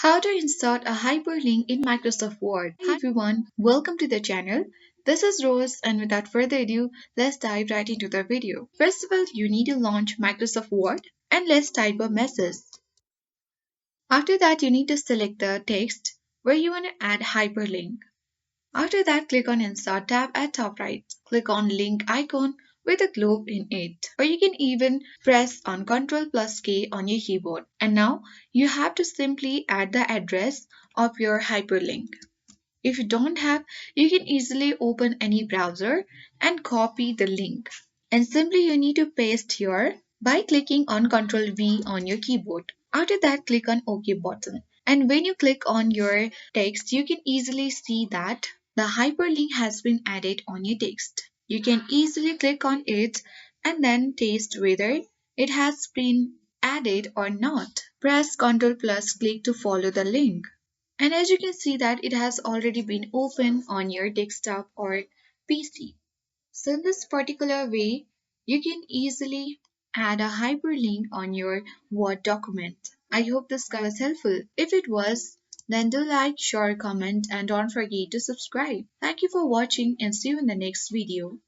How to insert a hyperlink in Microsoft Word. Hi everyone, welcome to the channel. This is Rose, and without further ado, let's dive right into the video. First of all, you need to launch Microsoft Word and let's type a message. After that, you need to select the text where you want to add hyperlink. After that, click on Insert tab at top right. Click on link icon with a globe in it. Or you can even press on Ctrl plus K on your keyboard. And now you have to simply add the address of your hyperlink. If you don't have, you can easily open any browser and copy the link. And simply you need to paste here by clicking on Ctrl V on your keyboard. After that, click on OK button. And when you click on your text, you can easily see that the hyperlink has been added on your text. You can easily click on it and then test whether it has been added or not. Press Ctrl plus click to follow the link. And as you can see that it has already been opened on your desktop or PC. So in this particular way, you can easily add a hyperlink on your Word document. I hope this guide was helpful. If it was, then do like, share, comment, and don't forget to subscribe. Thank you for watching and see you in the next video.